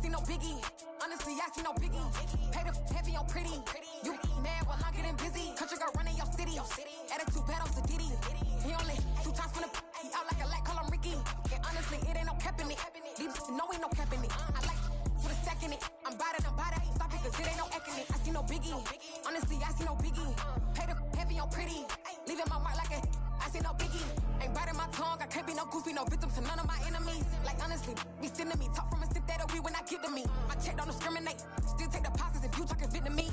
see no biggie. Honestly, I see no biggie. Pay the heavy on pretty. You mad while I'm getting busy. Country girl running your city. Attitude bad on Sadiddy. He only 2 times from the he out like a light, call him Ricky. And honestly, it ain't no cap in it. These no ain't no cap in it. I like put a stack in it. I'm about it. Stop it, cause it ain't no acting it. I see no biggie. Honestly, I see no biggie. Pay the heavy on pretty. Leaving my mark like a I see no biggie. Ain't biting my tongue. I can't be no goofy, no victim to none of my enemies. Like honestly, be sending me talk from a sip that a weed when I get to me. My check don't discriminate. Still take deposits if you talking Vietnamese.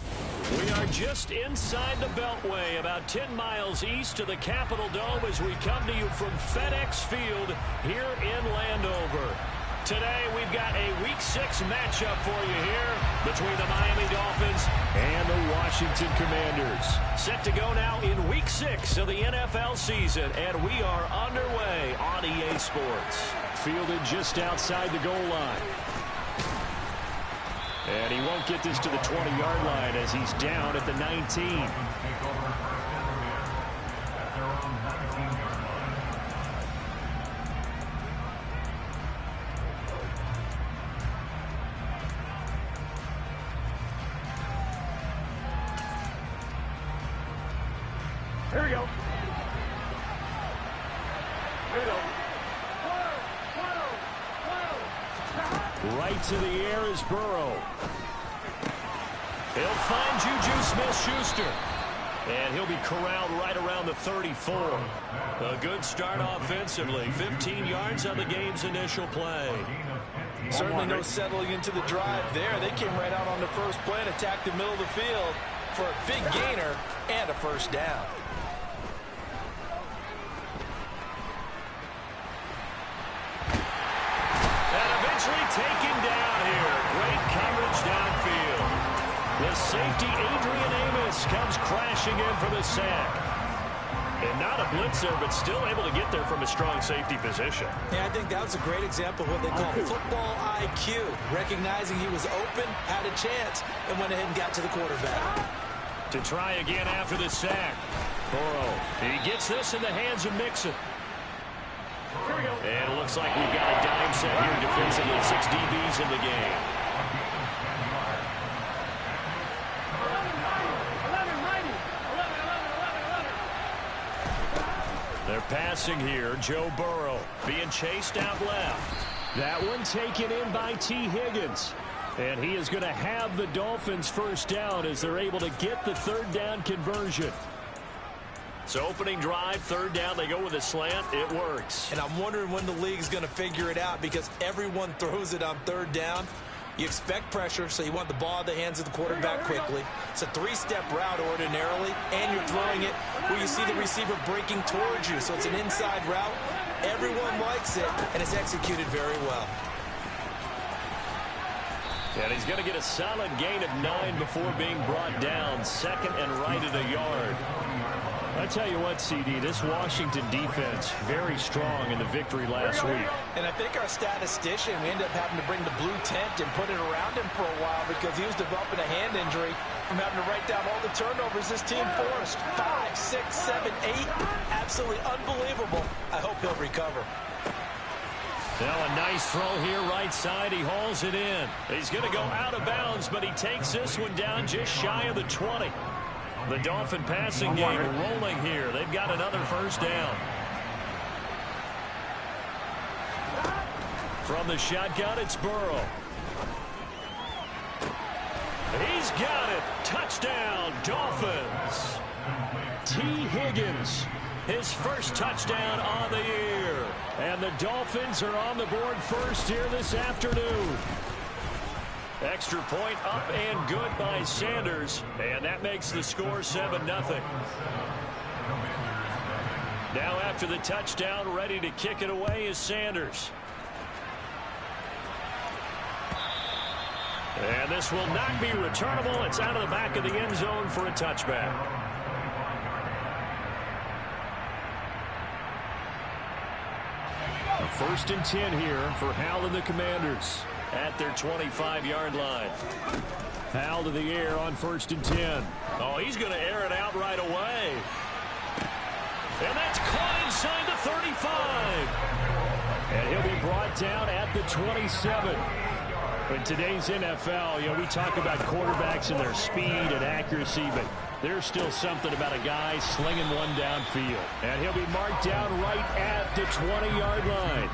We are just inside the Beltway, about 10 miles east of the Capitol Dome as we come to you from FedEx Field here in Landover. Today, we've got a Week 6 matchup for you here between the Miami Dolphins and the Washington Commanders. Set to go now in Week 6 of the NFL season, and we are underway on EA Sports. Fielded just outside the goal line. And he won't get this to the 20-yard line as he's down at the 19. Here we go. Here we go. Right to the air is Burrow. He'll find Juju Smith-Schuster. And he'll be corralled right around the 34. A good start offensively. 15 yards on the game's initial play. Certainly no settling into the drive there. They came right out on the first play and attacked the middle of the field for a big gainer and a first down. Taken down here. Great coverage downfield. The safety, Adrian Amos, comes crashing in for the sack. And not a blitzer, but still able to get there from a strong safety position. Yeah, I think that was a great example of what they call football IQ. Recognizing he was open, had a chance, and went ahead and got to the quarterback. To try again after the sack. Burrow, he gets this in the hands of Mixon. And it looks like we've got a dime set here defensively. 6 DBs in the game. They're passing here. Joe Burrow being chased out left. That one taken in by T. Higgins. And he is going to have the Dolphins first down as they're able to get the third down conversion. So opening drive, third down, they go with a slant. It works. And I'm wondering when the league's going to figure it out because everyone throws it on third down. You expect pressure, so you want the ball in the hands of the quarterback quickly. It's a 3-step route ordinarily, and you're throwing it where you see the receiver breaking towards you. So it's an inside route. Everyone likes it, and it's executed very well. And he's going to get a solid gain of 9 before being brought down. Second and right at a yard. I tell you what, CD, this Washington defense, very strong in the victory last week. And I think our statistician, we ended up having to bring the blue tent and put it around him for a while because he was developing a hand injury from having to write down all the turnovers this team forced. 5, 6, 7, 8. Absolutely unbelievable. I hope he'll recover. Now a nice throw here right side. He hauls it in. He's going to go out of bounds, but he takes this one down just shy of the 20. The Dolphin passing game rolling here. They've got another first down. From the shotgun, it's Burrow. He's got it. Touchdown, Dolphins. T. Higgins, his first touchdown on the year. And the Dolphins are on the board first here this afternoon. Extra point up and good by Sanders. And that makes the score 7-0. Now after the touchdown, ready to kick it away is Sanders. And this will not be returnable. It's out of the back of the end zone for a touchback. A 1st and 10 here for Hal and the Commanders at their 25-yard line. Hal to the air on 1st and 10. Oh, he's going to air it out right away. And that's caught inside the 35. And he'll be brought down at the 27. In today's NFL, we talk about quarterbacks and their speed and accuracy, but there's still something about a guy slinging one downfield. And he'll be marked down right at the 20-yard line.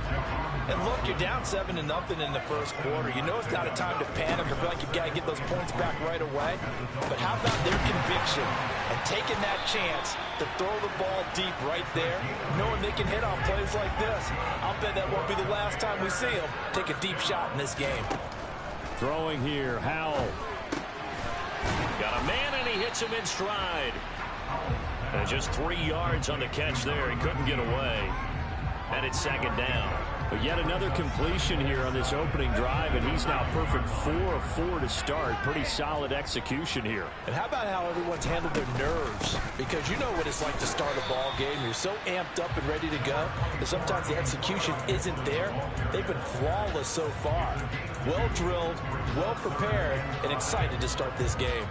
And look, you're down 7-0 in the first quarter. You know it's not a time to panic or feel like you've got to get those points back right away. But how about their conviction and taking that chance to throw the ball deep right there, knowing they can hit on plays like this? I'll bet that won't be the last time we see them take a deep shot in this game. Throwing here, Howell. Got a man, and he hits him in stride. And just 3 yards on the catch there. He couldn't get away. And it's second down. But yet another completion here on this opening drive, and he's now perfect 4 of 4 to start. Pretty solid execution here. And how about how everyone's handled their nerves? Because you know what it's like to start a ball game. You're so amped up and ready to go that sometimes the execution isn't there. They've been flawless so far. Well drilled, well prepared, and excited to start this game.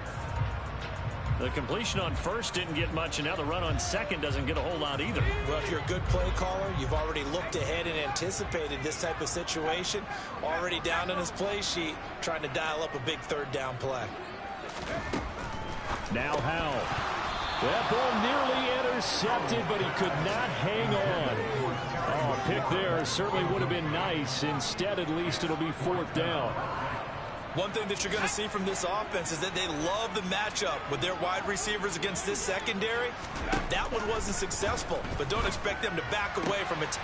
The completion on first didn't get much, and now the run on second doesn't get a whole lot either. Well, if you're a good play caller, you've already looked ahead and anticipated this type of situation. Already down on his play sheet, trying to dial up a big third down play. Now Howell. That ball nearly intercepted, but he could not hang on. Oh, pick there certainly would have been nice. Instead, at least it'll be fourth down. One thing that you're going to see from this offense is that they love the matchup with their wide receivers against this secondary. That one wasn't successful, but don't expect them to back away from it.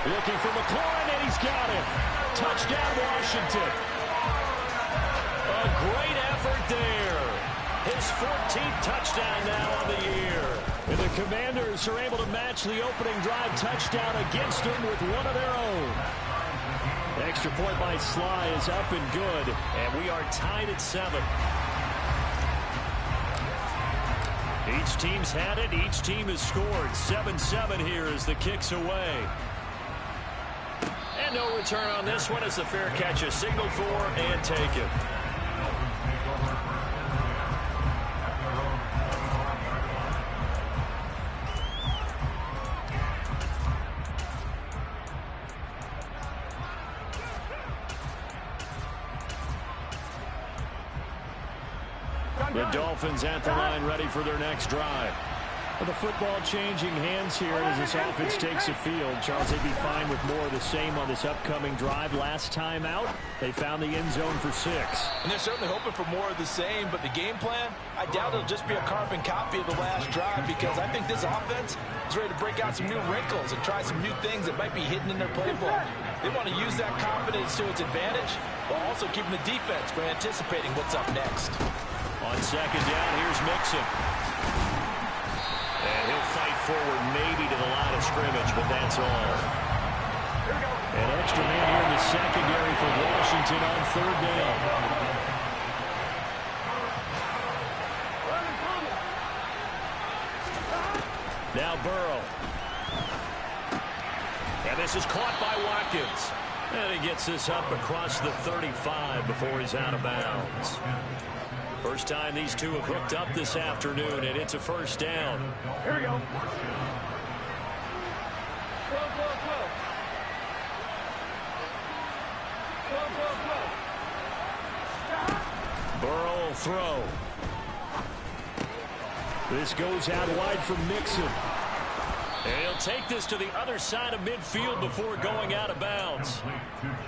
Looking for McLaurin, and he's got it. Touchdown, Washington. A great effort there. His 14th touchdown now on the year. And the Commanders are able to match the opening drive touchdown against them with one of their own. Extra point by Sly is up and good, and we are tied at 7. Each team's had it. Each team has scored. 7-7 here as the kick's away. And no return on this one as the fair catch is signaled for and taken. The Dolphins at the line ready for their next drive. Well, the football changing hands here as this offense takes the field. Charles, they'd be fine with more of the same on this upcoming drive. Last time out, they found the end zone for 6. And they're certainly hoping for more of the same, but the game plan, I doubt it'll just be a carbon copy of the last drive because I think this offense is ready to break out some new wrinkles and try some new things that might be hidden in their playbook. They want to use that confidence to its advantage while also keeping the defense from anticipating what's up next. On second down, here's Mixon. And he'll fight forward maybe to the line of scrimmage, but that's all. An extra man here in the secondary for Washington on third down. Now Burrow. And this is caught by Watkins. And he gets this up across the 35 before he's out of bounds. First time these two have hooked up this afternoon, and it's a first down. Here we go. Burrow will throw. This goes out wide from Mixon. And he'll take this to the other side of midfield before going out of bounds.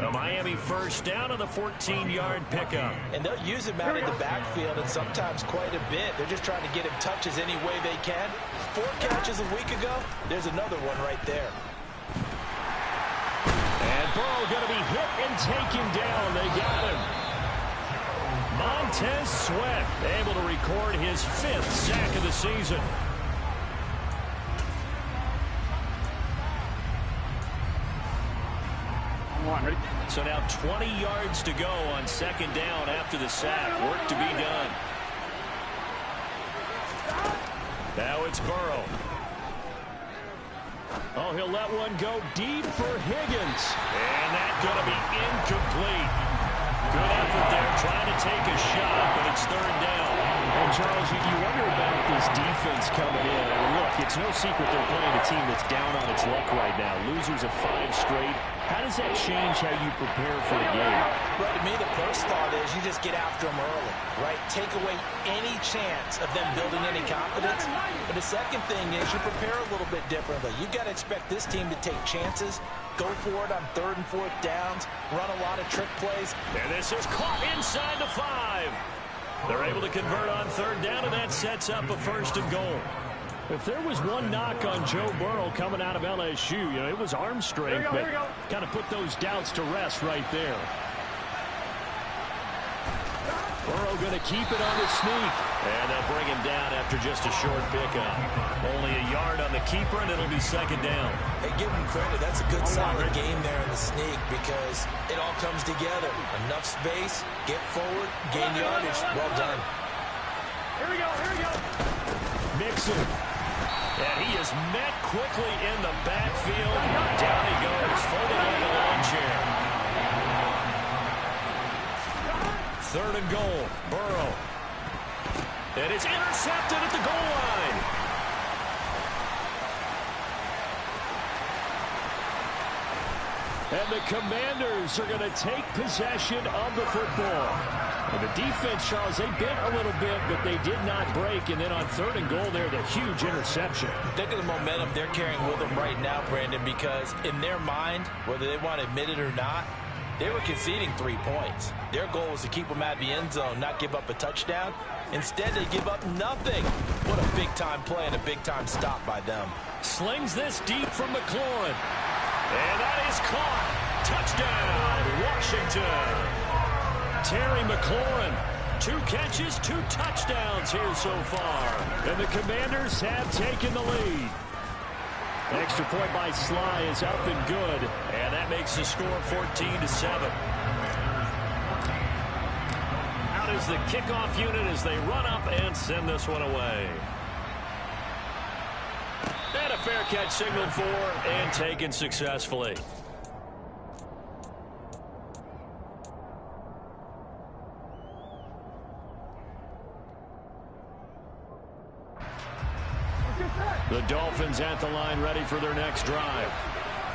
A Miami first down on the 14-yard pickup. And they'll use him out in the backfield and sometimes quite a bit. They're just trying to get him touches any way they can. 4 catches a week ago. There's another one right there. And Burrow going to be hit and taken down. They got him. Montez Sweat able to record his 5th sack of the season. So now 20 yards to go on second down after the sack. Work to be done. Now it's Burrow. Oh, he'll let one go deep for Higgins. And that's going to be incomplete. Good effort there trying to take a shot, but it's third down. And And, Charles, you wonder about this defense coming in. I mean, look, it's no secret they're playing a team that's down on its luck right now. Losers of 5 straight. How does that change how you prepare for the game? Well, to me, the first thought is you just get after them early, right? Take away any chance of them building any confidence. But the second thing is you prepare a little bit differently. You've got to expect this team to take chances, go for it on 3rd and 4th downs, run a lot of trick plays. And this is caught inside the 5. They're able to convert on 3rd down, and that sets up a 1st and goal. If there was one knock on Joe Burrow coming out of LSU, it was arm strength, but kind of put those doubts to rest right there. Burrow going to keep it on the sneak. And they'll bring him down after just a short pickup. Only a yard on the keeper, and it'll be 2nd down. Hey, give him credit. That's a good solid game there in the sneak because it all comes together. Enough space, get forward, gain yardage. Well done. Here we go. Mixon. And he is met quickly in the backfield. Down he goes, folding on the lawn chair. 3rd and goal. Burrow. And it's intercepted at the goal line. And the Commanders are going to take possession of the football. And the defense, Charles, they bent a little bit, but they did not break. And then on 3rd and goal there, the huge interception. Think of the momentum they're carrying with them right now, Brandon, because in their mind, whether they want to admit it or not, they were conceding 3 points. Their goal was to keep them out of the end zone, not give up a touchdown. Instead, they give up nothing. What a big-time play and a big-time stop by them. Slings this deep from McLaurin. And that is caught. Touchdown, Washington. Terry McLaurin, 2 catches, 2 touchdowns here so far. And the Commanders have taken the lead. Extra point by Sly is up and good. And that makes the score 14-7. Out is the kickoff unit as they run up and send this one away. And a fair catch signaled for and taken successfully. The Dolphins at the line ready for their next drive.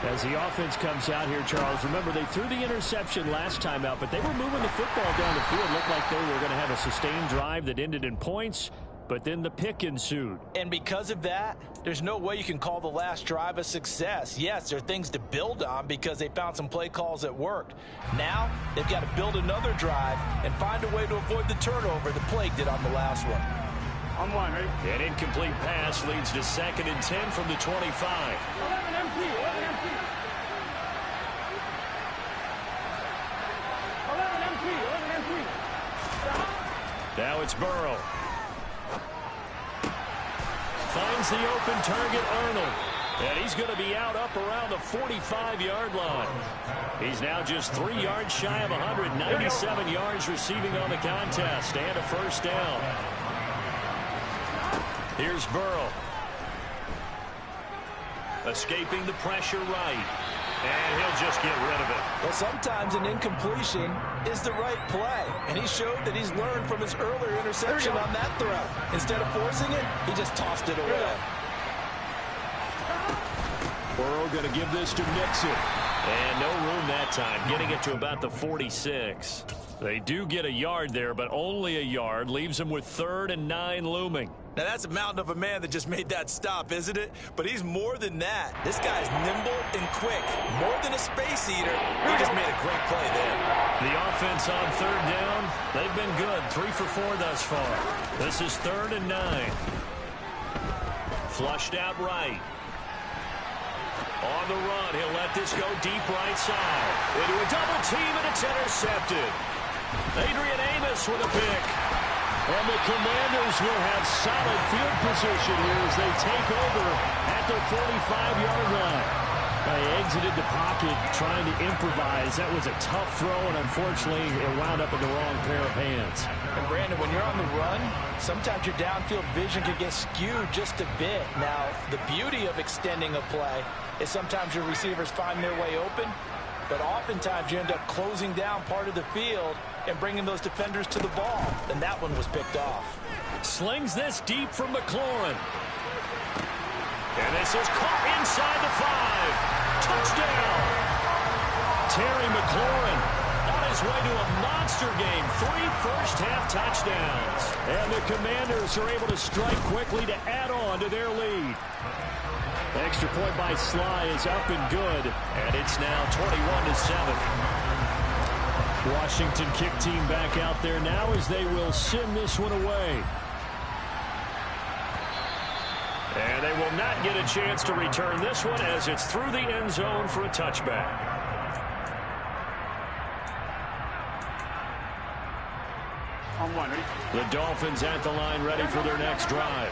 As the offense comes out here, Charles, remember they threw the interception last time out, but they were moving the football down the field. Looked like they were going to have a sustained drive that ended in points, but then the pick ensued. And because of that, there's no way you can call the last drive a success. Yes, there are things to build on because they found some play calls that worked. Now, they've got to build another drive and find a way to avoid the turnover that plagued it on the last one. On one, ready? An incomplete pass leads to 2nd and 10 from the 25. 11 empty. 11 empty. 11 empty. 11 empty. Now it's Burrow. Finds the open target, Arnold. And he's going to be out up around the 45-yard line. He's now just 3 yards shy of 197 yards receiving on the contest and a 1st down. Here's Burrow. Escaping the pressure right. And he'll just get rid of it. Well, sometimes an incompletion is the right play. And he showed that he's learned from his earlier interception on that throw. Instead of forcing it, he just tossed it away. Burrow going to give this to Mixon. And no room that time, getting it to about the 46. They do get a yard there, but only a yard. Leaves them with 3rd and 9 looming. Now, that's a mountain of a man that just made that stop, isn't it? But he's more than that. This guy's nimble and quick. More than a space eater. He just made a great play there. The offense on 3rd down, they've been good. 3 for 4 thus far. This is 3rd and 9. Flushed out right. On the run, he'll let this go deep right side. Into a double team, and it's intercepted. Adrian Amos with a pick. And the Commanders will have solid field position here as they take over at their 45-yard line. They exited the pocket trying to improvise. That was a tough throw, and unfortunately, it wound up in the wrong pair of hands. And, Brandon, when you're on the run, sometimes your downfield vision can get skewed just a bit. Now, the beauty of extending a play is sometimes your receivers find their way open, but oftentimes you end up closing down part of the field and bringing those defenders to the ball, and that one was picked off. Slings this deep from McLaurin. And this is caught inside the 5. Touchdown! Terry McLaurin on his way to a monster game. 3 first-half touchdowns. And the Commanders are able to strike quickly to add on to their lead. Extra point by Sly is up and good. And it's now 21-7. Washington kick team back out there now as they will send this one away. And they will not get a chance to return this one as it's through the end zone for a touchback. On one, ready? The Dolphins at the line ready for their next drive.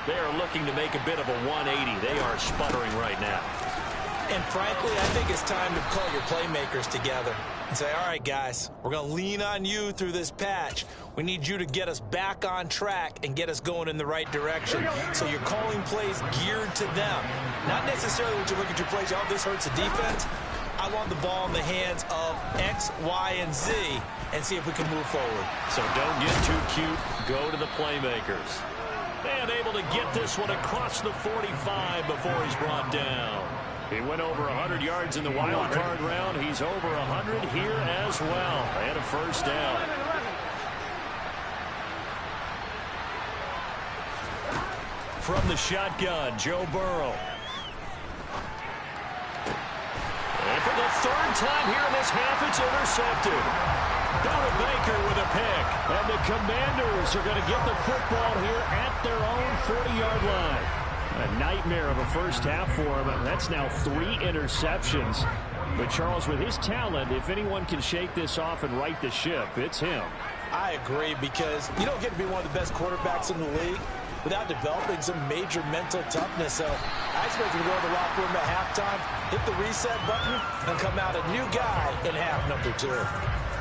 They are looking to make a bit of a 180. They are sputtering right now. And frankly, I think it's time to call your playmakers together and say, all right, guys, we're going to lean on you through this patch. We need you to get us back on track and get us going in the right direction. So you're calling plays geared to them. Not necessarily when you look at your plays, oh, this hurts the defense. I want the ball in the hands of X, Y, and Z and see if we can move forward. So don't get too cute. Go to the playmakers. And able to get this one across the 45 before he's brought down. He went over 100 yards in the wild card round. He's over 100 here as well. And a first down. From the shotgun, Joe Burrow. And for the 3rd time here in this half, it's intercepted. Donald Baker with a pick. And the Commanders are going to get the football here at their own 40-yard line. A nightmare of a first half for him. That's now 3 interceptions. But Charles, with his talent, if anyone can shake this off and right the ship, it's him. I agree, because you don't get to be one of the best quarterbacks in the league without developing some major mental toughness. So I expect him to go to the locker room at halftime, hit the reset button, and come out a new guy in half number 2.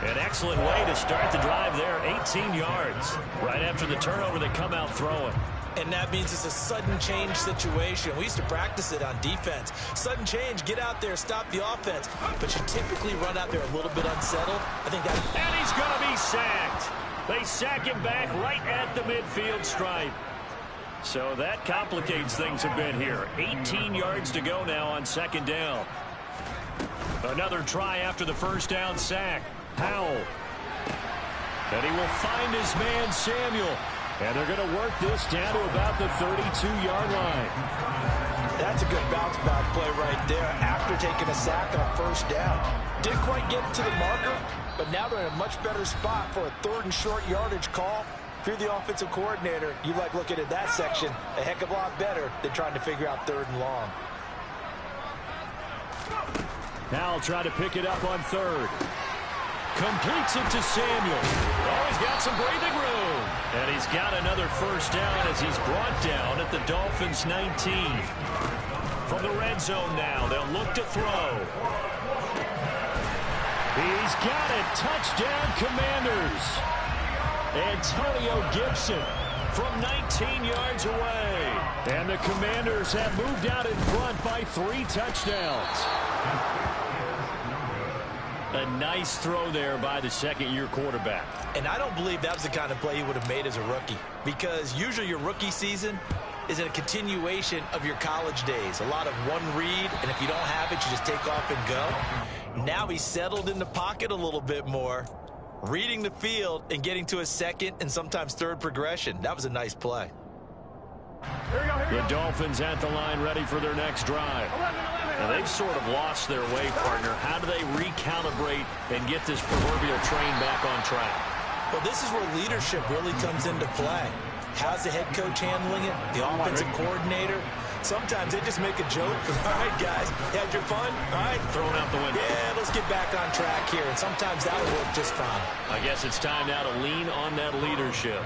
An excellent way to start the drive there. 18 yards. Right after the turnover, they come out throwing. And that means it's a sudden change situation. We used to practice it on defense. Sudden change, get out there, stop the offense. But you typically run out there a little bit unsettled. I think that. And he's going to be sacked. They sack him back right at the midfield stripe. So that complicates things a bit here. 18 yards to go now on 2nd down. Another try after the first down sack. Powell. And he will find his man, Samuel. And they're going to work this down to about the 32-yard line. That's a good bounce-back play right there after taking a sack on 1st down. Didn't quite get it to the marker, but now they're in a much better spot for a 3rd and short yardage call. If you're the offensive coordinator, you like looking at that section a heck of a lot better than trying to figure out 3rd and long. Now he'll try to pick it up on 3rd. Completes it to Samuel. Oh, he's got some breathing room. And he's got another first down as he's brought down at the Dolphins' 19. From the red zone now, they'll look to throw. He's got it. Touchdown, Commanders. Antonio Gibson from 19 yards away. And the Commanders have moved out in front by 3 touchdowns. A nice throw there by the 2nd-year quarterback. And I don't believe that was the kind of play he would have made as a rookie, because usually your rookie season is a continuation of your college days. A lot of one read, and if you don't have it, you just take off and go. Now he's settled in the pocket a little bit more, reading the field and getting to a 2nd and sometimes 3rd progression. That was a nice play. The Dolphins at the line ready for their next drive. And they've sort of lost their way, partner. How do they recalibrate and get this proverbial train back on track? Well, this is where leadership really comes into play. How's the head coach handling it? The offensive coordinator? Sometimes they just make a joke. All right, guys, you had your fun? All right. Thrown out the window. Yeah, let's get back on track here. And sometimes that'll work just fine. I guess it's time now to lean on that leadership.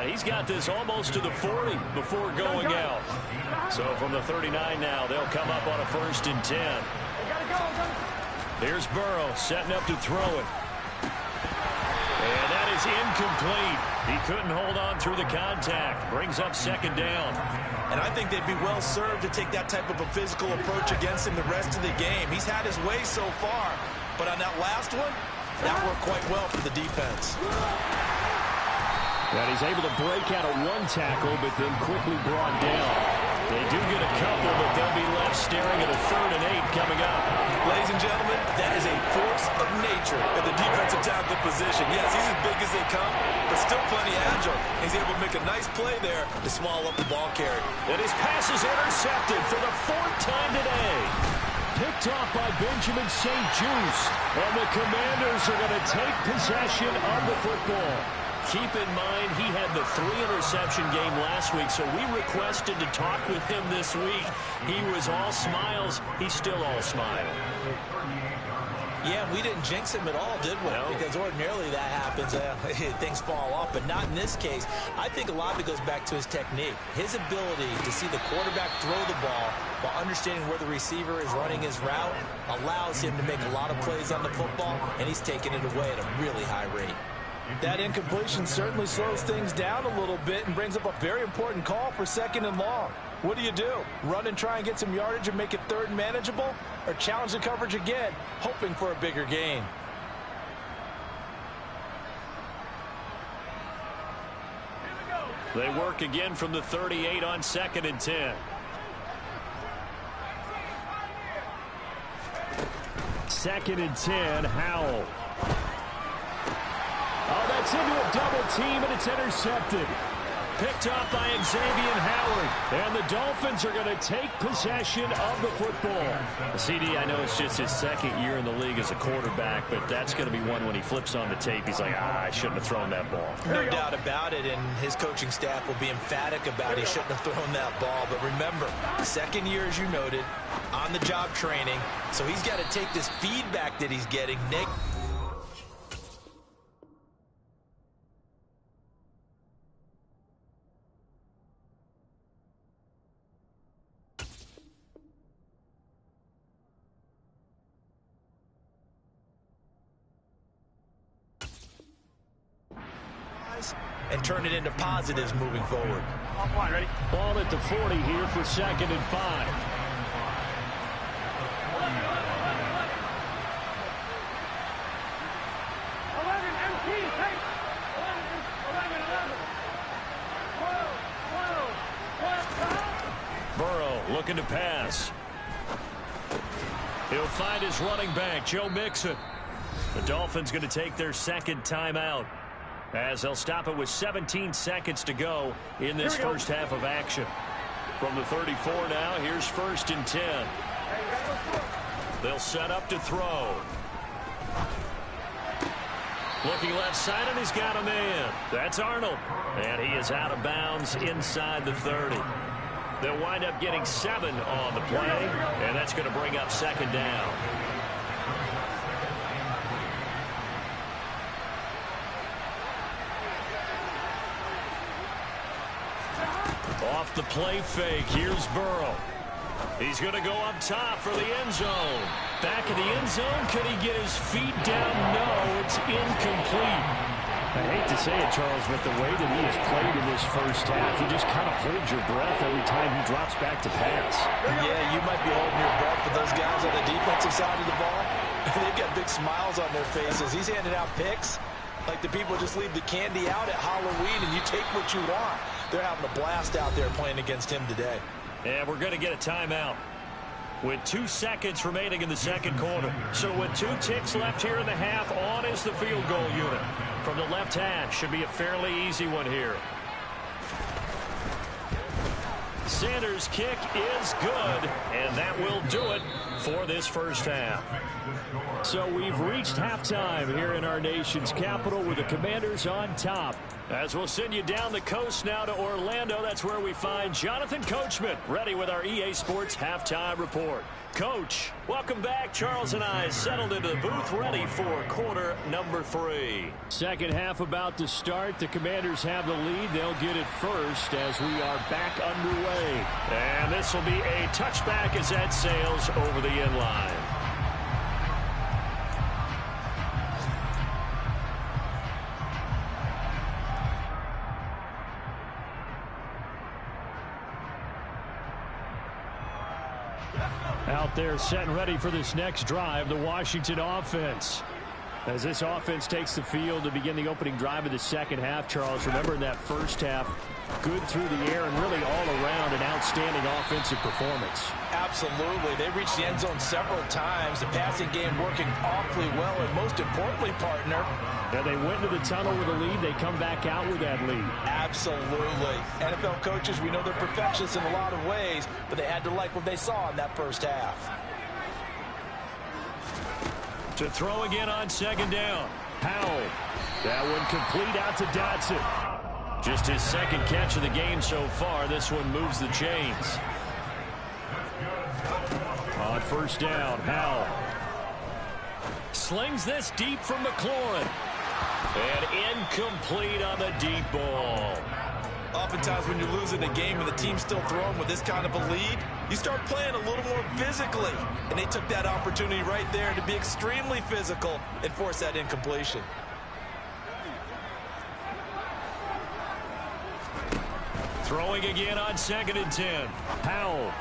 He's got this almost to the 40 before going out. So from the 39 now, they'll come up on a 1st and 10. Here's Burrow setting up to throw it. And that is incomplete. He couldn't hold on through the contact. Brings up 2nd down. And I think they'd be well served to take that type of a physical approach against him the rest of the game. He's had his way so far, but on that last one, that worked quite well for the defense. And he's able to break out of one tackle, but then quickly brought down. They do get a couple, but they'll be left staring at a 3rd and 8 coming up. Ladies and gentlemen, that is a force of nature at the defensive tackle position. Yes, he's as big as they come, but still plenty agile. He's able to make a nice play there to swallow up the ball carrier. And his pass is intercepted for the 4th time today. Picked off by Benjamin St. Juste. And the Commanders are going to take possession of the football. Keep in mind, he had the 3-interception game last week, so we requested to talk with him this week. He was all smiles. He's still all smile. Yeah, we didn't jinx him at all, did we? No. Because ordinarily that happens, things fall off, but not in this case. I think a lot of it goes back to his technique. His ability to see the quarterback throw the ball while understanding where the receiver is running his route allows him to make a lot of plays on the football, and he's taking it away at a really high rate. That incompletion certainly slows things down a little bit and brings up a very important call for 2nd and long. What do? Run and try and get some yardage and make it 3rd and manageable? Or challenge the coverage again, hoping for a bigger gain? They work again from the 38 on 2nd and 10. Second and 10, Howell. Oh, that's into a double team, and it's intercepted. Picked off by Xavier Howard. And the Dolphins are going to take possession of the football. CD, I know it's just his 2nd year in the league as a quarterback, but that's going to be one when he flips on the tape. He's like, I shouldn't have thrown that ball. No doubt about it, and his coaching staff will be emphatic about he shouldn't have thrown that ball. But remember, 2nd year, as you noted, on-the-job training, so he's got to take this feedback that he's getting. And turn it into positives moving forward. On 1, ready? Ball at the 40 here for 2nd and 5. Burrow looking to pass. He'll find his running back, Joe Mixon. The Dolphins going to take their 2nd timeout, as they'll stop it with 17 seconds to go in this first half of action. From the 34 now, here's 1st and 10. They'll set up to throw. Looking left side, and he's got a man. That's Arnold. And he is out of bounds inside the 30. They'll wind up getting 7 on the play, and that's going to bring up 2nd down. Off the play fake, here's Burrow. He's going to go up top for the end zone. Back in the end zone, could he get his feet down? No, it's incomplete. I hate to say it, Charles, but the way that he has played in this first half, you just kind of hold your breath every time he drops back to pass. Yeah, you might be holding your breath, but those guys on the defensive side of the ball, they've got big smiles on their faces. He's handing out picks like the people just leave the candy out at Halloween and you take what you want. They're having a blast out there playing against him today. And we're going to get a timeout with 2 seconds remaining in the 2nd quarter. So with 2 ticks left here in the half, on is the field goal unit. From the left hash, should be a fairly easy one here. Sanders' kick is good, and that will do it for this first half. So we've reached halftime here in our nation's capital with the Commanders on top. As we'll send you down the coast now to Orlando, that's where we find Jonathan Coachman ready with our EA Sports Halftime Report. Coach, welcome back. Charles and I settled into the booth ready for quarter number 3. Second half about to start. The Commanders have the lead. They'll get it first as we are back underway. And this will be a touchback as that sails over the end line. out there set and ready for this next drive, the Washington offense. As this offense takes the field to begin the opening drive of the second half, Charles, remember in that first half, good through the air and really all around an outstanding offensive performance. Absolutely. They reached the end zone several times. The passing game working awfully well, and most importantly, partner, yeah, they went to the tunnel with a lead. They come back out with that lead. Absolutely. NFL coaches, we know they're perfectionists in a lot of ways, but they had to like what they saw in that first half. To throw again on second down. Powell. That one complete out to Dotson. Just his second catch of the game so far. This one moves the chains. On first down, Powell. Slings this deep from McLaurin. And incomplete on the deep ball. Oftentimes when you're losing a game and the team's still throwing with this kind of a lead, you start playing a little more physically. And they took that opportunity right there to be extremely physical and force that incompletion. Throwing again on 2nd and 10. Powell.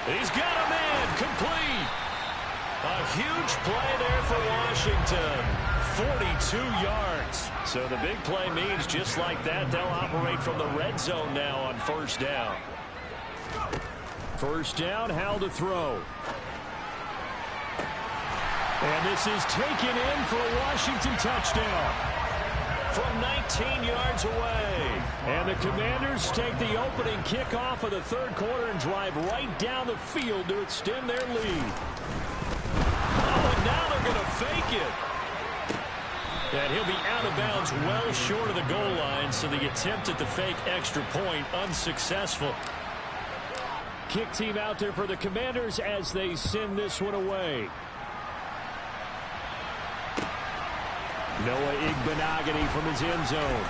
He's got a man complete. A huge play there for Washington. 42 yards. So the big play means just like that, they'll operate from the red zone now on first down. First down, Howell to throw. And this is taken in for a Washington touchdown from 19 yards away. And the Commanders take the opening kickoff of the third quarter and drive right down the field to extend their lead. Oh, and now they're going to fake it. And he'll be out of bounds well short of the goal line, so the attempt at the fake extra point unsuccessful. Kick team out there for the Commanders as they send this one away. Noah Igbenogany from his end zone.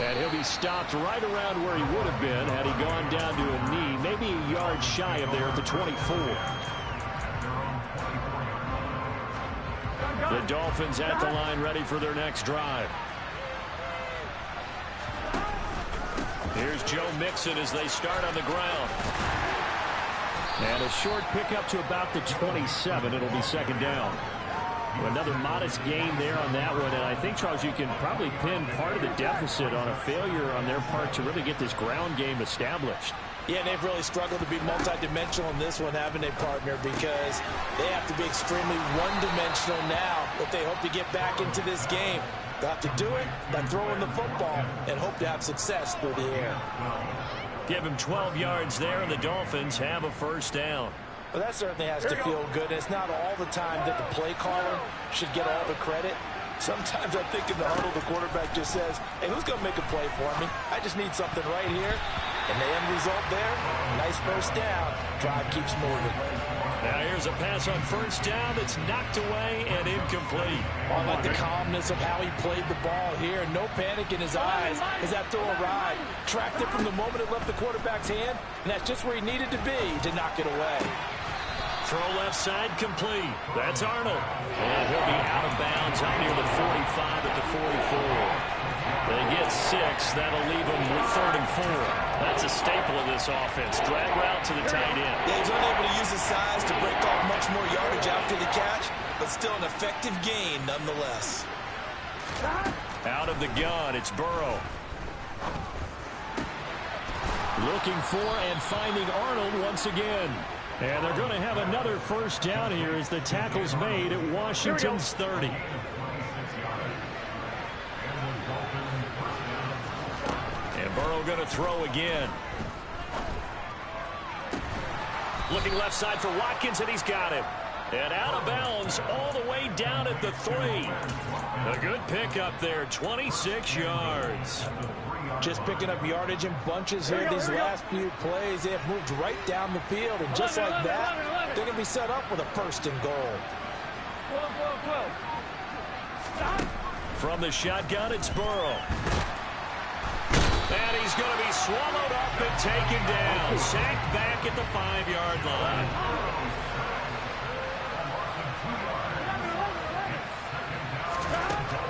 And he'll be stopped right around where he would have been had he gone down to a knee, maybe a yard shy of there at the 24. The Dolphins at the line ready for their next drive. Here's Joe Mixon as they start on the ground. And a short pickup to about the 27. It'll be second down. Another modest gain there on that one. And I think, Charles, you can probably pin part of the deficit on a failure on their part to really get this ground game established. Yeah, and they've really struggled to be multidimensional in this one, haven't they, partner? Because they have to be extremely one-dimensional now if they hope to get back into this game. They'll have to do it by throwing the football and hope to have success through the air. Give him 12 yards there, and the Dolphins have a first down. Well, that certainly has to feel good. It's not all the time that the play caller should get all the credit. Sometimes I think in the huddle, the quarterback just says, hey, who's going to make a play for me? I just need something right here. And the end result there, nice first down. Drive keeps moving. Now here's a pass on first down that's knocked away and incomplete. I like the calmness of how he played the ball here. No panic in his eyes as that throw arrived. Tracked it from the moment it left the quarterback's hand, and that's just where he needed to be to knock it away. Throw left side complete. That's Arnold. And he'll be out of bounds out near the 45 at the 44. They get 6. That'll leave them with 3rd and 4. That's a staple of this offense. Drag route to the tight end. Yeah, he's unable to use his size to break off much more yardage after the catch, but still an effective gain nonetheless. Out of the gun, it's Burrow. Looking for and finding Arnold once again. And they're going to have another first down here as the tackle's made at Washington's 30. And Burrow going to throw again. Looking left side for Watkins, and he's got him. And out of bounds all the way down at the 3. A good pickup there, 26 yards. Just picking up yardage in bunches here. These last few plays, they have moved right down the field. And just like that, they're going to be set up with a 1st and goal. From the shotgun, it's Burrow. And he's going to be swallowed up and taken down. Sacked back at the 5-yard line.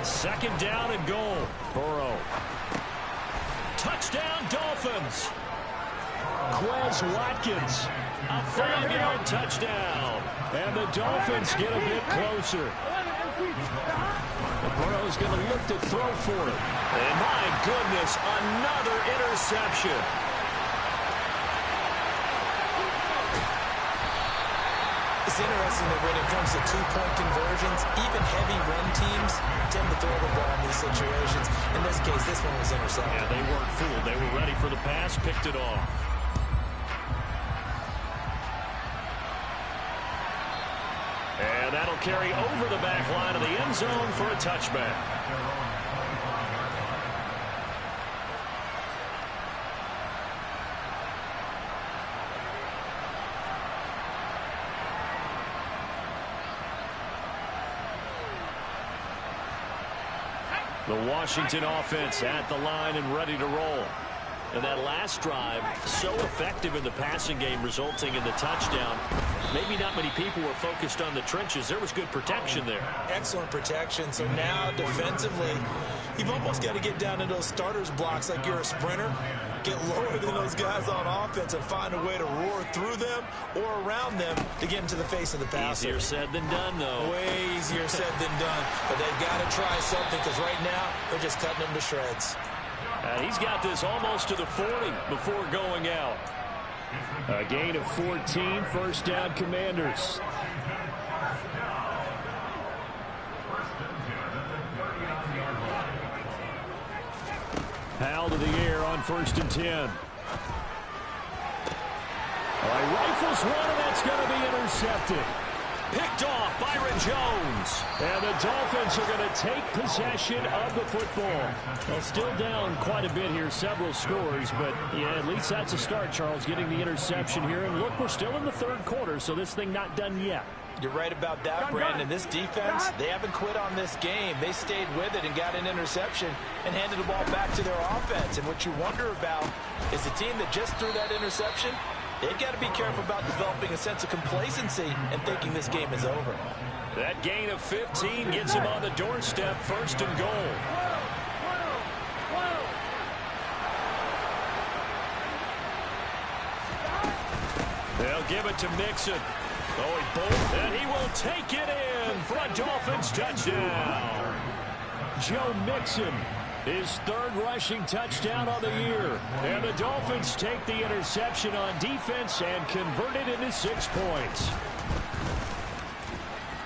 Second down and goal. Burrow. Touchdown, Dolphins. Watkins. A 5-yard touchdown. And the Dolphins get a bit closer. Burrow's going to look to throw for it. And my goodness, another interception. It's interesting that when it comes to two-point conversions, even heavy run teams tend to throw the ball in these situations. In this case, this one was intercepted. Yeah, they weren't fooled. They were ready for the pass, picked it off. And that'll carry over the back line of the end zone for a touchback. The Washington offense at the line and ready to roll. And that last drive, so effective in the passing game, resulting in the touchdown. Maybe not many people were focused on the trenches. There was good protection there. Excellent protection. So now defensively, you've almost got to get down into those starters blocks like you're a sprinter. Get lower than those guys on offense and find a way to roar through them or around them to get into the face of the passer. Easier said than done, though. Way easier said than done. But they've got to try something because right now they're just cutting them to shreds. He's got this almost to the 40 before going out. A gain of 14, first down Commanders. Powell to the air on 1st and 10. All right, rifles one, and that's going to be intercepted. Picked off Byron Jones. And the Dolphins are going to take possession of the football. Well, still down quite a bit here, several scores, but yeah, at least that's a start, Charles, getting the interception here. And look, we're still in the third quarter, so this thing not done yet. You're right about that, Brandon. This defense, they haven't quit on this game. They stayed with it and got an interception and handed the ball back to their offense. And what you wonder about is the team that just threw that interception, they've got to be careful about developing a sense of complacency and thinking this game is over. That gain of 15 gets him on the doorstep, 1st and goal. They'll give it to Mixon. Oh, he bolted, and he will take it in for a Dolphins touchdown. Joe Mixon, his 3rd rushing touchdown of the year. And the Dolphins take the interception on defense and convert it into 6 points.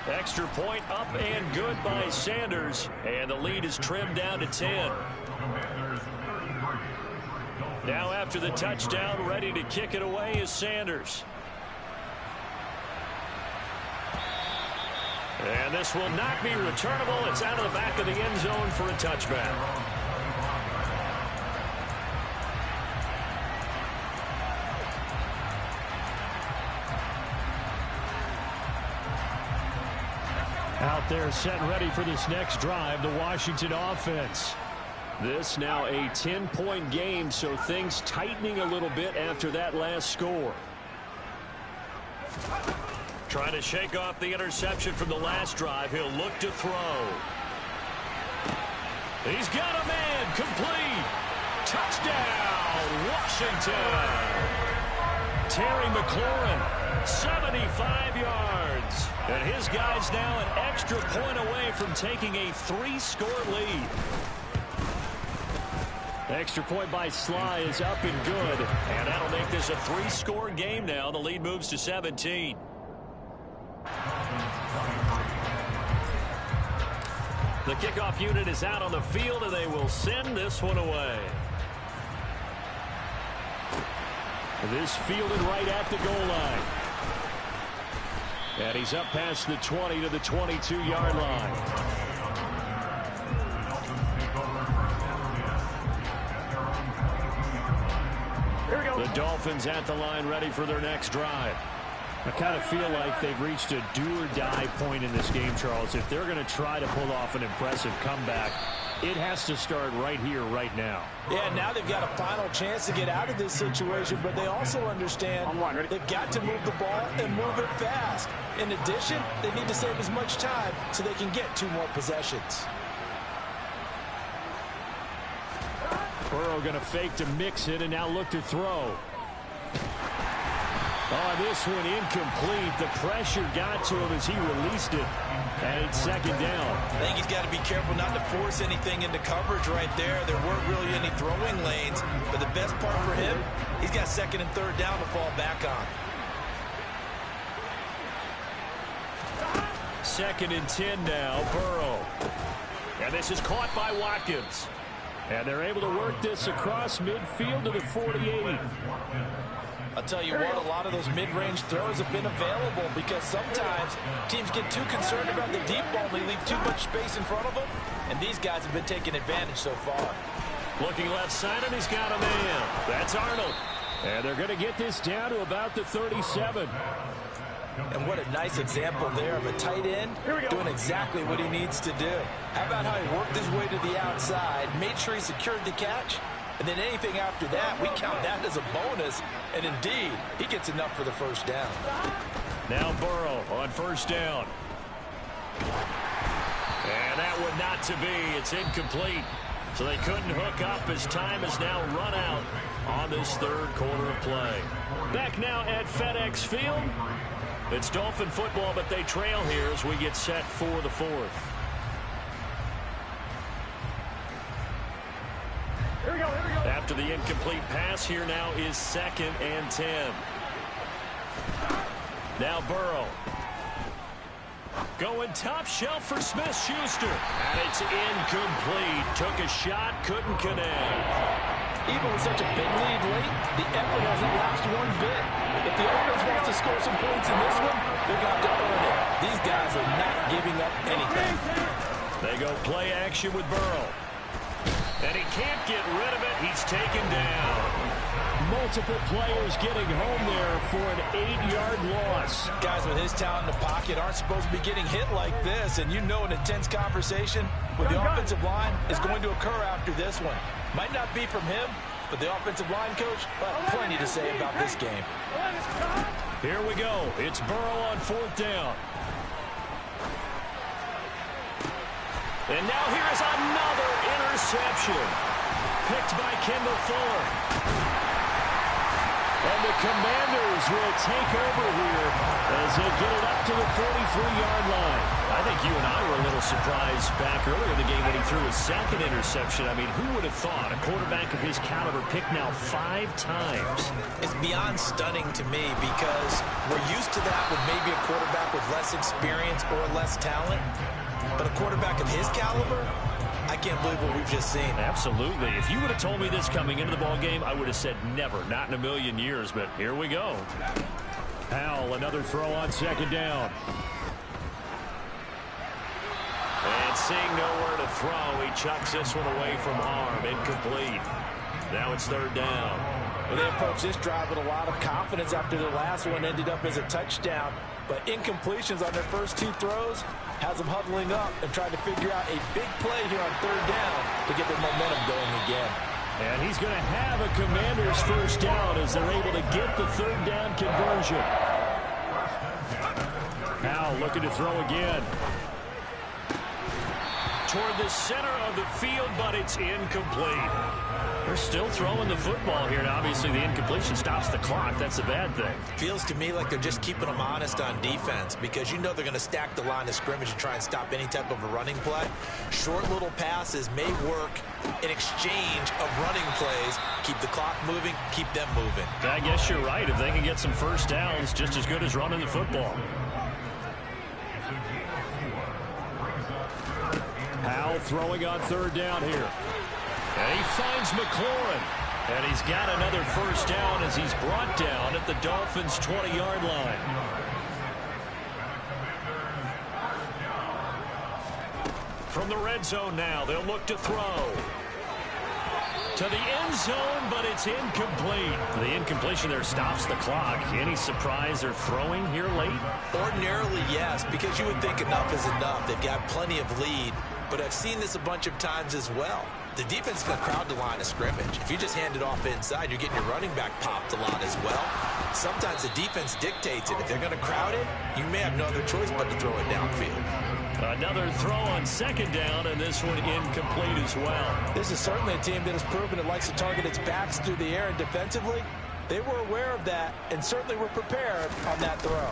Extra point up and good by Sanders. And the lead is trimmed down to 10. Now after the touchdown, ready to kick it away is Sanders. And this will not be returnable. It's out of the back of the end zone for a touchback. Out there set ready for this next drive, the Washington offense. This now a 10-point game, so things tightening a little bit after that last score. Trying to shake off the interception from the last drive. He'll look to throw. He's got a man. Complete. Touchdown, Washington. Terry McLaurin, 75 yards. And his guy's now an extra point away from taking a 3-score lead. Extra point by Sly is up and good. And that'll make this a 3-score game now. The lead moves to 17. The kickoff unit is out on the field, and they will send this one away. This fielded right at the goal line. And he's up past the 20 to the 22-yard line. The Dolphins at the line ready for their next drive. I kind of feel like they've reached a do-or-die point in this game, Charles. If they're going to try to pull off an impressive comeback, it has to start right here, right now. Yeah, now they've got a final chance to get out of this situation, but they also understand they've got to move the ball and move it fast. In addition, they need to save as much time so they can get 2 more possessions. Burrow going to fake to mix it and now look to throw. Oh, this one incomplete. The pressure got to him as he released it. And it's second down. I think he's got to be careful not to force anything into coverage right there. There weren't really any throwing lanes. But the best part for him, he's got second and third down to fall back on. Second and 10 now, Burrow. And this is caught by Watkins. And they're able to work this across midfield to the 48. I'll tell you what, a lot of those mid-range throws have been available because sometimes teams get too concerned about the deep ball and they leave too much space in front of them. And these guys have been taking advantage so far. Looking left side, and he's got a man. That's Arnold. And they're going to get this down to about the 37. And what a nice example there of a tight end doing exactly what he needs to do. How about how he worked his way to the outside, made sure he secured the catch, and then anything after that, we count that as a bonus. And indeed, he gets enough for the first down. Now Burrow on first down. And that one not to be. It's incomplete. So they couldn't hook up as time has now run out on this third quarter of play. Back now at FedEx Field. It's Dolphin football, but they trail here as we get set for the fourth. Here we go. After the incomplete pass, here now is second and 10. Now Burrow. Going top shelf for Smith-Schuster. And it's incomplete. Took a shot, couldn't connect. Even with such a big lead late, the effort hasn't lapsed one bit. If the offense wants to score some points in this one, they're going to have to earn it. These guys are not giving up anything. They go play action with Burrow. And he can't get rid of it. He's taken down. Multiple players getting home there for an 8-yard loss. Guys with his talent in the pocket aren't supposed to be getting hit like this, and you know an intense conversation with the offensive line is going to occur after this one. Might not be from him, but the offensive line coach, well, plenty to say about this game. Here we go. It's Burrow on fourth down. And now here's another interception. Picked by Kendall Fuller. And the Commanders will take over here as they get it up to the 43-yard line. I think you and I were a little surprised back earlier in the game when he threw his second interception. I mean, who would have thought a quarterback of his caliber picked now 5 times? It's beyond stunning to me because we're used to that with maybe a quarterback with less experience or less talent. But a quarterback of his caliber, I can't believe what we've just seen. Absolutely. If you would have told me this coming into the ball game, I would have said never, not in a million years. But here we go. Howell, another throw on second down. And seeing nowhere to throw, he chucks this one away from harm. Incomplete. Now it's third down. Well, they approached this drive with a lot of confidence after their last one ended up as a touchdown. But incompletions on their first 2 throws has them huddling up and trying to figure out a big play here on third down to get their momentum going again. And he's going to have a Commander's first down as they're able to get the third down conversion. Now looking to throw again. Toward the center of the field, but it's incomplete. They're still throwing the football here, and obviously the incompletion stops the clock. That's a bad thing. Feels to me like they're just keeping them honest on defense because you know they're going to stack the line of scrimmage and try and stop any type of a running play. Short little passes may work in exchange of running plays. Keep the clock moving, keep them moving. I guess you're right. If they can get some first downs, just as good as running the football. Howell throwing on third down here. And he finds McLaurin. And he's got another first down as he's brought down at the Dolphins' 20-yard line. From the red zone now, they'll look to throw. To the end zone, but it's incomplete. The incompletion there stops the clock. Any surprise they're throwing here late? Ordinarily, yes, because you would think enough is enough. They've got plenty of lead, but I've seen this a bunch of times as well. The defense is going to crowd the line of scrimmage. If you just hand it off inside, you're getting your running back popped a lot as well. Sometimes the defense dictates it. If they're going to crowd it, you may have no other choice but to throw it downfield. Another throw on second down, and this one incomplete as well. This is certainly a team that has proven it likes to target its backs through the air and defensively. They were aware of that and certainly were prepared on that throw.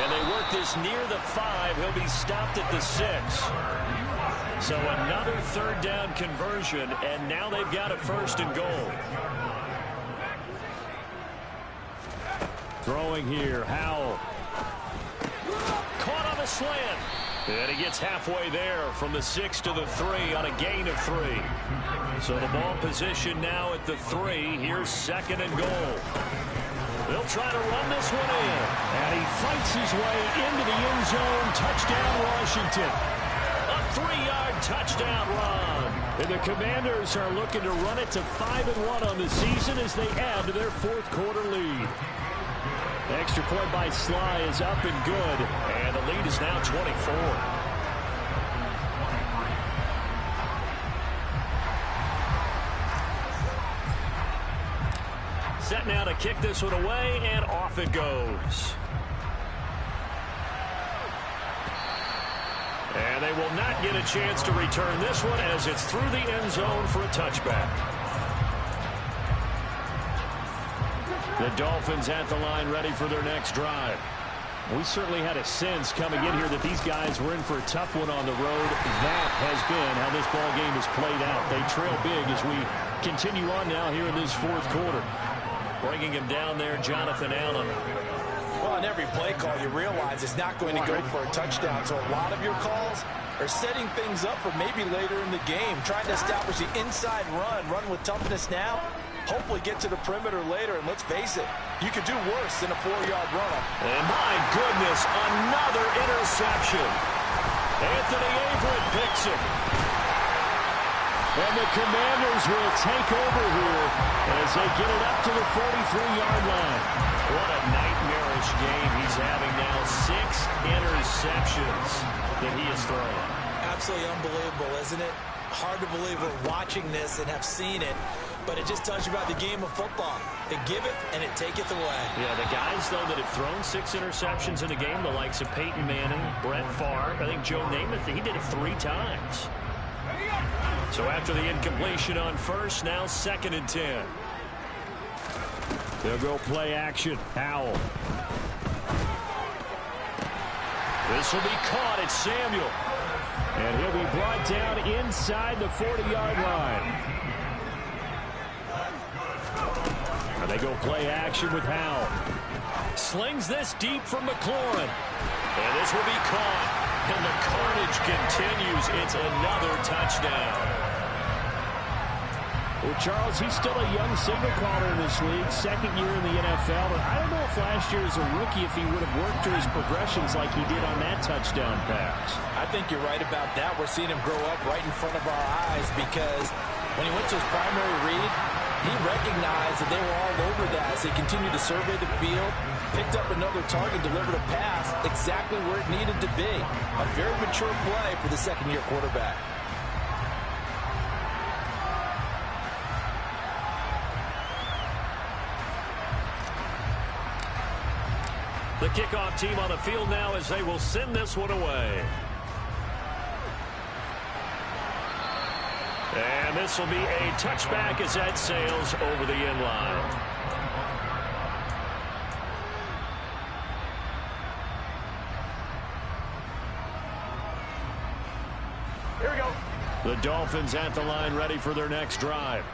And they work this near the 5. He'll be stopped at the 6. So another third down conversion, and now they've got a 1st and goal. Throwing here, Howell. Caught on the slant. And he gets halfway there from the 6 to the 3 on a gain of 3. So the ball position now at the 3. Here's 2nd and goal. They'll try to run this one in. And he fights his way into the end zone. Touchdown, Washington. A 3-yard touchdown run. And the Commanders are looking to run it to 5-1 on the season as they add to their 4th quarter lead. The extra point by Sly is up and good. And the lead is now 24. Set now to kick this one away, and off it goes. And they will not get a chance to return this one as it's through the end zone for a touchback. The Dolphins at the line ready for their next drive. We certainly had a sense coming in here that these guys were in for a tough one on the road. That has been how this ball game has played out. They trail big as we continue on now here in this 4th quarter. Bringing him down there, Jonathan Allen. Well, on every play call, you realize it's not going to go for a touchdown. So a lot of your calls are setting things up for maybe later in the game, trying to establish the inside run with toughness now, hopefully get to the perimeter later. And let's face it, you could do worse than a 4-yard run. And my goodness, another interception. Anthony Averett picks it. And the Commanders will take over here as they get it up to the 43-yard line. What a nightmarish game he's having now. 6 interceptions that he has thrown. Absolutely unbelievable, isn't it? Hard to believe we're watching this and have seen it, but it just tells you about the game of football. It giveth and it taketh away. Yeah, the guys, though, that have thrown 6 interceptions in a game, the likes of Peyton Manning, Brett Favre, I think Joe Namath, he did it 3 times. So after the incompletion on 1st, now 2nd and 10. They'll go play action. Howell. This will be caught. It's Samuel. And he'll be brought down inside the 40-yard line. And they go play action with Howell. Slings this deep from McLaurin. And this will be caught. And the carnage continues. It's another touchdown. Well, Charles, he's still a young signal caller in this league, 2nd year in the NFL. But I don't know if last year as a rookie, if he would have worked through his progressions like he did on that touchdown pass. I think you're right about that. We're seeing him grow up right in front of our eyes because when he went to his primary read, he recognized that they were all over that as they continued to survey the field, picked up another target, delivered a pass exactly where it needed to be. A very mature play for the 2nd-year quarterback. The kickoff team on the field now as they will send this one away. And this will be a touchback as that sails over the end line. Here we go. The Dolphins at the line ready for their next drive.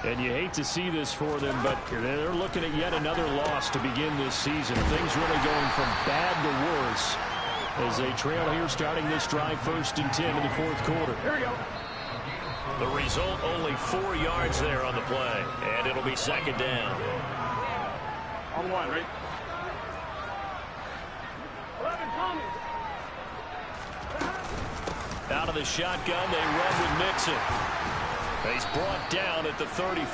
And you hate to see this for them, but they're looking at yet another loss to begin this season. Things really going from bad to worse as they trail here starting this drive 1st and 10 in the 4th quarter. Here we go. The result, only 4 yards there on the play, and it'll be 2nd down. On 1, right? 11 coming. Out of the shotgun, they run with Mixon. He's brought down at the 34.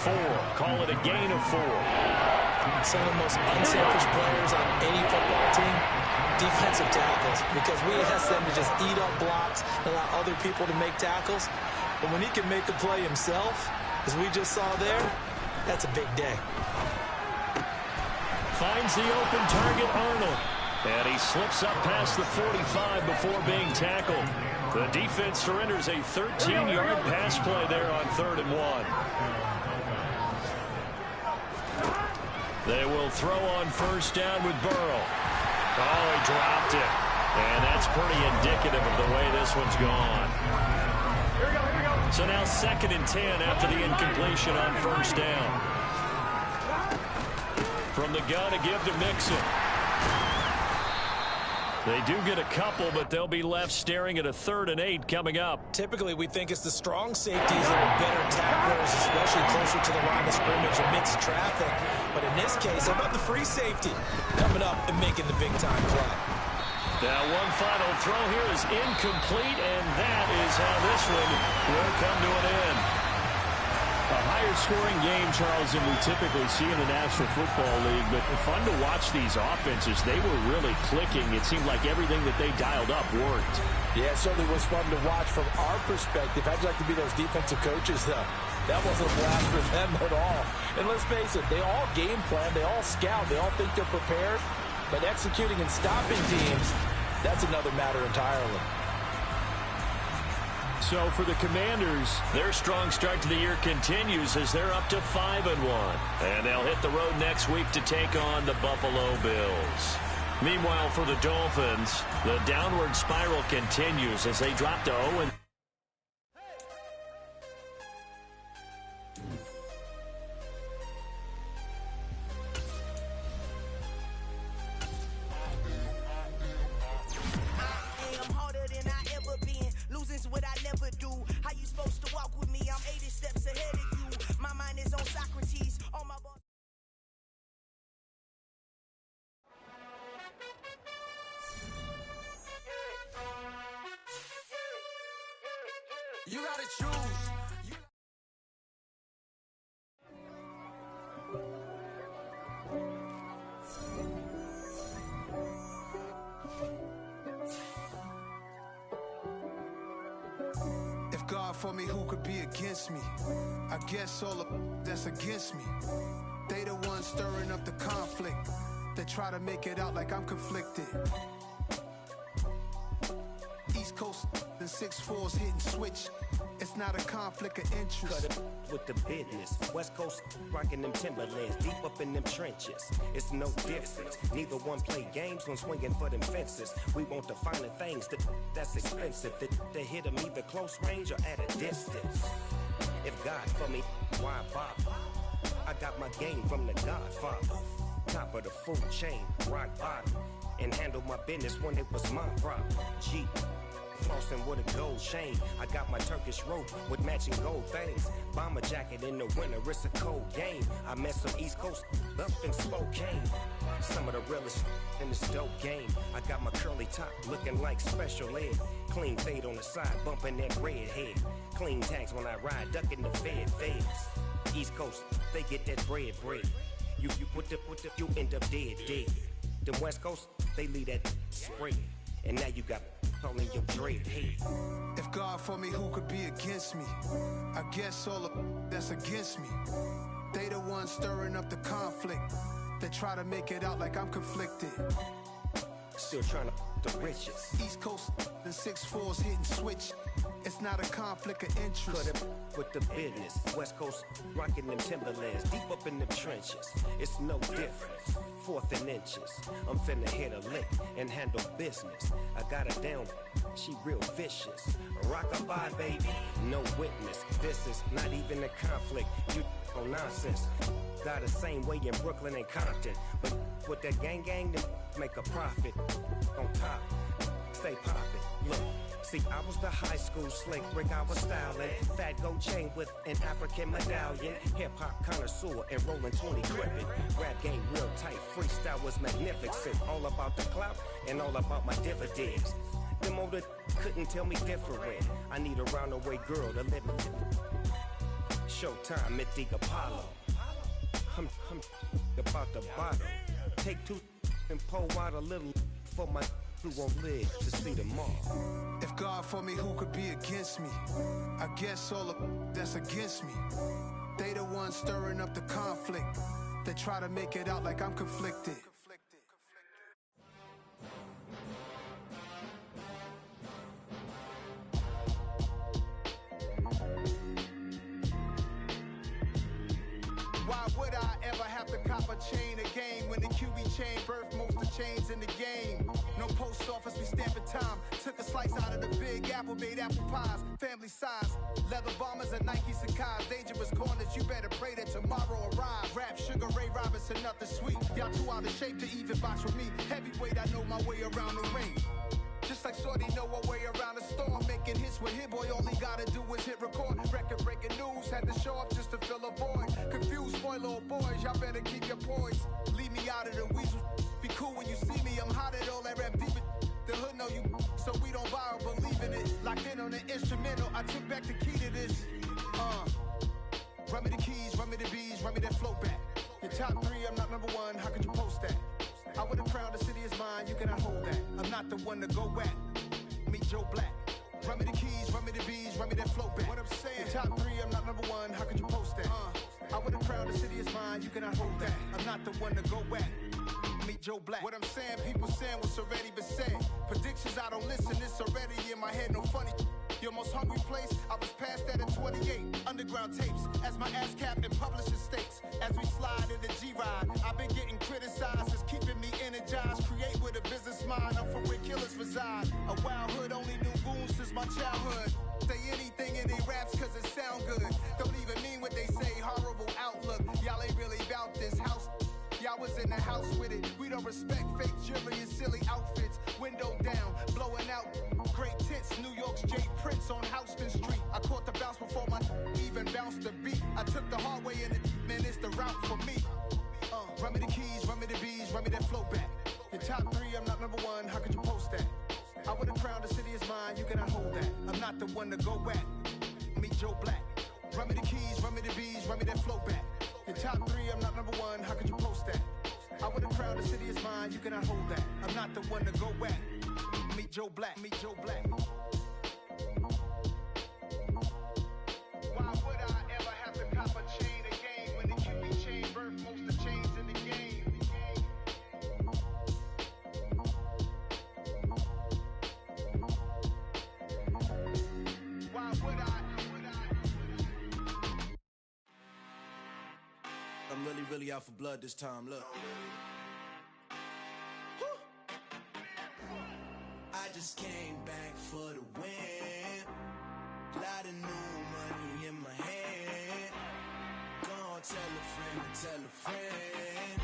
Call it a gain of 4. Some of the most unselfish players on any football team, defensive tackles, because we ask them to just eat up blocks and allow other people to make tackles. But when he can make the play himself, as we just saw there, that's a big day. Finds the open target, Arnold. And he slips up past the 45 before being tackled. The defense surrenders a 13-yard pass play there on 3rd and 1. They will throw on first down with Burrow. Oh, he dropped it. And that's pretty indicative of the way this one's gone. Here we go, here we go. So now 2nd and 10 after the incompletion on first down. From the gun, a give to Mixon. They do get a couple, but they'll be left staring at a 3rd and 8 coming up. Typically, we think it's the strong safeties that are better tacklers, especially closer to the line of scrimmage amidst traffic. But in this case, how about the free safety coming up and making the big-time play? Now one final throw here is incomplete, and that is how this one will come to an end. A higher-scoring game, Charles, than we typically see in the National Football League, but fun to watch these offenses. They were really clicking. It seemed like everything that they dialed up worked. Yeah, it certainly was fun to watch from our perspective. I'd like to be those defensive coaches, though. That wasn't a blast for them at all. And let's face it, they all game plan, they all scout, they all think they're prepared. But executing and stopping teams, that's another matter entirely. So for the Commanders, their strong start to the year continues as they're up to 5-1. And they'll hit the road next week to take on the Buffalo Bills. Meanwhile, for the Dolphins, the downward spiral continues as they drop to 0-. What I never do. How you supposed to walk with me? I'm 80 steps ahead of you. My mind is on Socrates. All my boss. You gotta choose. God for me, who could be against me? I guess all of that's against me. They the ones stirring up the conflict. They try to make it out like I'm conflicted. East Coast and 6'4's hitting switch. It's not a conflict of interest. Cut it with the business. West Coast rocking them Timberlands, deep up in them trenches. It's no difference. Neither one play games when swinging for them fences. We want the finer things that's expensive. That hit them either close range or at a distance. If God for me, why bother? I got my game from the Godfather. Top of the food chain, rock bottom. And handle my business when it was my problem. G. Flossing with a gold chain. I got my Turkish rope with matching gold things. Bomber jacket in the winter, it's a cold game. I met some East Coast up in Spokane. Some of the realest in this dope game. I got my curly top looking like special ed. Clean fade on the side, bumping that red head. Clean tags when I ride, ducking the feds. East Coast, they get that bread. You end up dead. Them West Coast, they leave that spread. And now you got all in your dread head. If God for me, who could be against me? I guess all of that's against me. They the ones stirring up the conflict. They try to make it out like I'm conflicted. Still trying to the riches. East Coast and 6'4's hitting switch. It's not a conflict of interest. Cut it with the business. West Coast rocking them Timberlands, deep up in them trenches. It's no difference. 4th and inches. I'm finna hit a lick and handle business. I got her down. She real vicious. Rock-a-bye, baby. No witness. This is not even a conflict. You on nonsense. Got the same way in Brooklyn and Compton. But with that gang, then make a profit. On top, stay poppin'. Look. See, I was the high school slick brick, I was styling. Fat gold chain with an African medallion. Hip-hop connoisseur and rolling 20 crippin'. Rap game real tight, freestyle was magnificent. All about the clout and all about my dividends. Them older couldn't tell me different. I need a roundaway girl to live with. Showtime, Mythic Apollo. I'm about the bottom. Take 2 and pour out a little for my who won't live to see tomorrow. If God for me, who could be against me? I guess all of that's against me. They the ones stirring up the conflict. They try to make it out like I'm conflicted. Why would I ever have to cop cop a chain of game. When the QB chain birthed most of chains in the game. No post office, we stamping time. Took a slice out of the big apple, made apple pies. Family size, leather bombers and Nike Sacai's. Dangerous corners, you better pray that tomorrow arrives. Rap, Sugar Ray Robinson, nothing sweet. Y'all too out of shape to even box with me. Heavyweight, I know my way around the ring. Just like Shorty know her way around the storm. Making hits with Hit Boy, all he gotta do is hit record. Record breaking news, had to show up just to fill a void. Confused boy, little boys, y'all better keep your poise. Leave me out of the weasel. Be cool when you see me, I'm hot at all that rap deep. The hood know you, so we don't borrow, believe in it. Locked in on the instrumental, I took back the key to this. Run me the keys, run me the bees, run me that flow back. Your top three, I'm not number one, how could you post that? I would've crowned the city is mine, you cannot hold that. I'm not the one to go at. Meet Joe Black. Run me the keys, run me the bees, run me that flow back. What I'm saying, your top three, I'm not number one, how could you post that? I would've crowned the city is mine, you cannot hold that. I'm not the one to go at. Meet Joe Black. What I'm saying, people saying what's already been said. Predictions, I don't listen, it's already in my head, no funny. Your most hungry place, I was past that at 28. Underground tapes, as my ass cap in publishing states. As we slide in the G-Ride, I've been getting criticized, it's keeping me energized. Create with a business mind, I'm from where killers reside. A wild hood, only knew goons since my childhood. Say anything in they raps cause it sound good. Don't even mean what they say, horrible outlook. Y'all ain't really about this house. Y'all was in the house with it. We don't respect fake jewelry and silly outfits. Window down, blowing out great tits. New York's Jay Prince on Houston Street. I caught the bounce before my even bounced the beat. I took the hard way in it, man, it's the route for me. Run me the keys, run me the bees, run me that flow back. Your top three, I'm not number one, how could you post that? I would've crowned the city is mine, you cannot hold that. I'm not the one to go at. Meet Joe Black. Run me the keys, run me the bees, run me that flow back. Your top three, I'm not number one, how could you post that? I would've crowned the city is mine, you cannot hold that. I'm not the one to go at. Meet Joe Black, meet Joe Black. Why would I ever have to cop a chain of game when the QB chain birthed most of chains in the game? Why would I? I'm really out for blood this time, look. I just came back for the win. Lot of new money in my hand. Gonna tell a friend to tell a friend.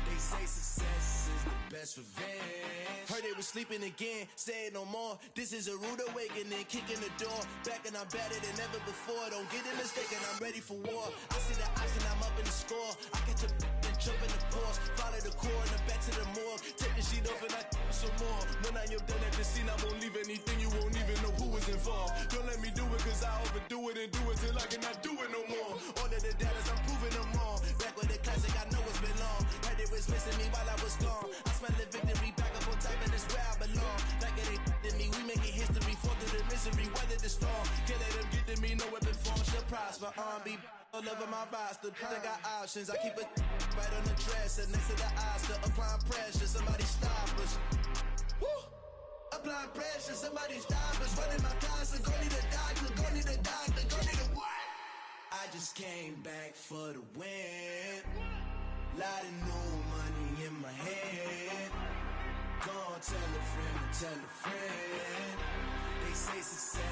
They say success is the best revenge. Heard they were sleeping again, say it no more. This is a rude awakening, kicking the door. Back and I'm better than ever before. Don't get it mistaken, I'm ready for war. I see the option, I'm up in the score. I catch a and jump in the course. Follow the core and back to the morgue. Take the sheet off and I some more. When I am done at the scene, I won't leave anything. You won't even know who was involved. Don't let me do it cause I overdo it and do it till I cannot do it no more. All of the doubters, I'm proving them wrong. Back with the classic, I know it's been long. Heard it was missing me while I was gone. I smell the victory back up on top and it's where I belong. Like it ain't to me, we making history. Fall through the misery, weather the storm. Can't let them get to me, no weapon form shall prosper. Be all over my roster, I got options. I keep it right on the dresser, next to the Oscar. Applying pressure, somebody stop us. Woo! Applying pressure, somebody stop us. Running my closet, go need a doctor, go need a doctor, go need a what? I just came back for the win. Lot of new money in my hand. Gonna tell a friend to tell a friend. They say success